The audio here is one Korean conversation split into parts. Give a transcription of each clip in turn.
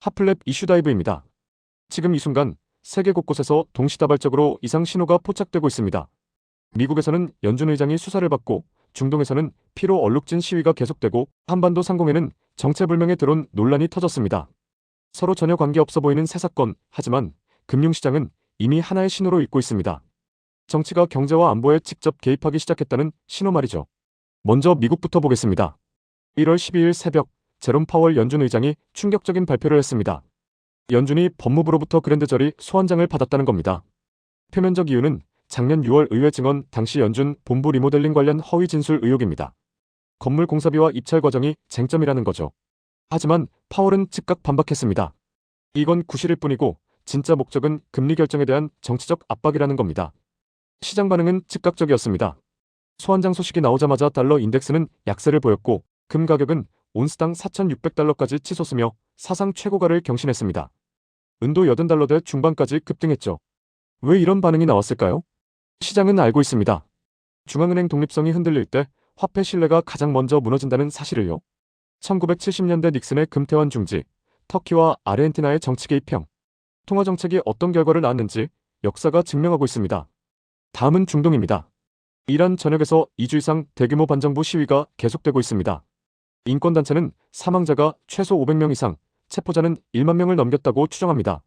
핫플랩 이슈다이브입니다. 지금 이 순간 세계 곳곳에서 동시다발적으로 이상 신호가 포착되고 있습니다. 미국에서는 연준 의장이 수사를 받고 중동에서는 피로 얼룩진 시위가 계속되고 한반도 상공에는 정체불명의 드론 논란이 터졌습니다. 서로 전혀 관계없어 보이는 새 사건, 하지만 금융시장은 이미 하나의 신호로 읽고 있습니다. 정치가 경제와 안보에 직접 개입하기 시작했다는 신호 말이죠. 먼저 미국부터 보겠습니다. 1월 12일 새벽 제롬 파월 연준 의장이 충격적인 발표를 했습니다. 연준이 법무부로부터 그랜드저리 소환장을 받았다는 겁니다. 표면적 이유는 작년 6월 의회 증언 당시 연준 본부 리모델링 관련 허위 진술 의혹입니다. 건물 공사비와 입찰 과정이 쟁점이라는 거죠. 하지만 파월은 즉각 반박했습니다. 이건 구실일 뿐이고 진짜 목적은 금리 결정에 대한 정치적 압박이라는 겁니다. 시장 반응은 즉각적이었습니다. 소환장 소식이 나오자마자 달러 인덱스는 약세를 보였고 금 가격은 온스당 4,600달러까지 치솟으며 사상 최고가를 경신했습니다. 은도 80달러대 중반까지 급등했죠. 왜 이런 반응이 나왔을까요? 시장은 알고 있습니다. 중앙은행 독립성이 흔들릴 때 화폐 신뢰가 가장 먼저 무너진다는 사실을요. 1970년대 닉슨의 금태환 중지, 터키와 아르헨티나의 정치 개입형, 통화 정책이 어떤 결과를 낳았는지 역사가 증명하고 있습니다. 다음은 중동입니다. 이란 전역에서 2주 이상 대규모 반정부 시위가 계속되고 있습니다. 인권단체는 사망자가 최소 500명 이상, 체포자는 1만 명을 넘겼다고 추정합니다.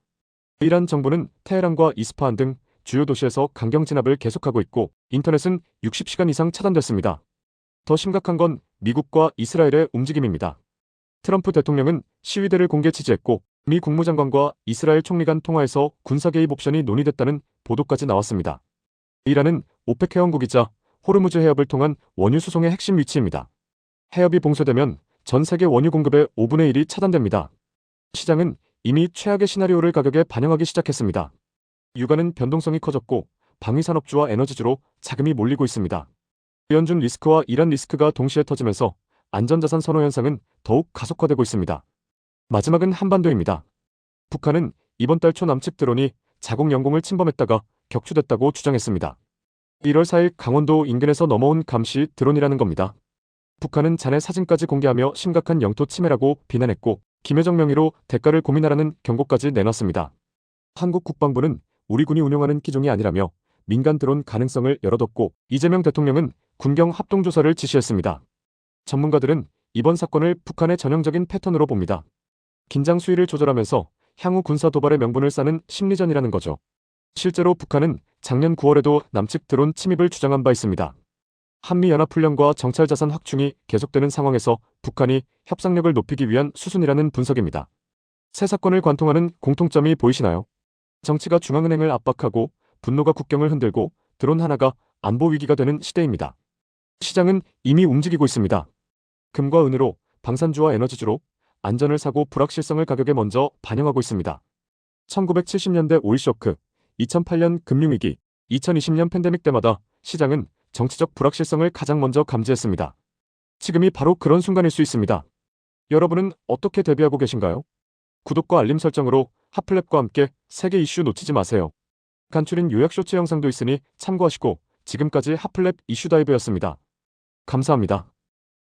이란 정부는 테헤란과 이스파한 등 주요 도시에서 강경 진압을 계속하고 있고 인터넷은 60시간 이상 차단됐습니다. 더 심각한 건 미국과 이스라엘의 움직임입니다. 트럼프 대통령은 시위대를 공개 지지했고 미 국무장관과 이스라엘 총리 간 통화에서 군사 개입 옵션이 논의됐다는 보도까지 나왔습니다. 이란은 오펙 회원국이자 호르무즈 해협을 통한 원유 수송의 핵심 위치입니다. 해협이 봉쇄되면 전 세계 원유 공급의 5분의 1이 차단됩니다. 시장은 이미 최악의 시나리오를 가격에 반영하기 시작했습니다. 유가는 변동성이 커졌고 방위산업주와 에너지주로 자금이 몰리고 있습니다. 연준 리스크와 이란 리스크가 동시에 터지면서 안전자산 선호 현상은 더욱 가속화되고 있습니다. 마지막은 한반도입니다. 북한은 이번 달 초 남측 드론이 자국 영공을 침범했다가 격추됐다고 주장했습니다. 1월 4일 강원도 인근에서 넘어온 감시 드론이라는 겁니다. 북한은 잔해 사진까지 공개하며 심각한 영토 침해라고 비난했고 김여정 명의로 대가를 고민하라는 경고까지 내놨습니다. 한국 국방부는 우리 군이 운용하는 기종이 아니라며 민간 드론 가능성을 열어뒀고 이재명 대통령은 군경 합동조사를 지시했습니다. 전문가들은 이번 사건을 북한의 전형적인 패턴으로 봅니다. 긴장 수위를 조절하면서 향후 군사 도발의 명분을 쌓는 심리전이라는 거죠. 실제로 북한은 작년 9월에도 남측 드론 침입을 주장한 바 있습니다. 한미연합훈련과 정찰자산 확충이 계속되는 상황에서 북한이 협상력을 높이기 위한 수순이라는 분석입니다. 새 사건을 관통하는 공통점이 보이시나요? 정치가 중앙은행을 압박하고 분노가 국경을 흔들고 드론 하나가 안보 위기가 되는 시대입니다. 시장은 이미 움직이고 있습니다. 금과 은으로, 방산주와 에너지주로 안전을 사고 불확실성을 가격에 먼저 반영하고 있습니다. 1970년대 오일 쇼크, 2008년 금융위기, 2020년 팬데믹 때마다 시장은 정치적 불확실성을 가장 먼저 감지했습니다. 지금이 바로 그런 순간일 수 있습니다. 여러분은 어떻게 대비하고 계신가요? 구독과 알림 설정으로 핫플랩과 함께 세계 이슈 놓치지 마세요. 간추린 요약 쇼츠 영상도 있으니 참고하시고 지금까지 핫플랩 이슈 다이브였습니다. 감사합니다.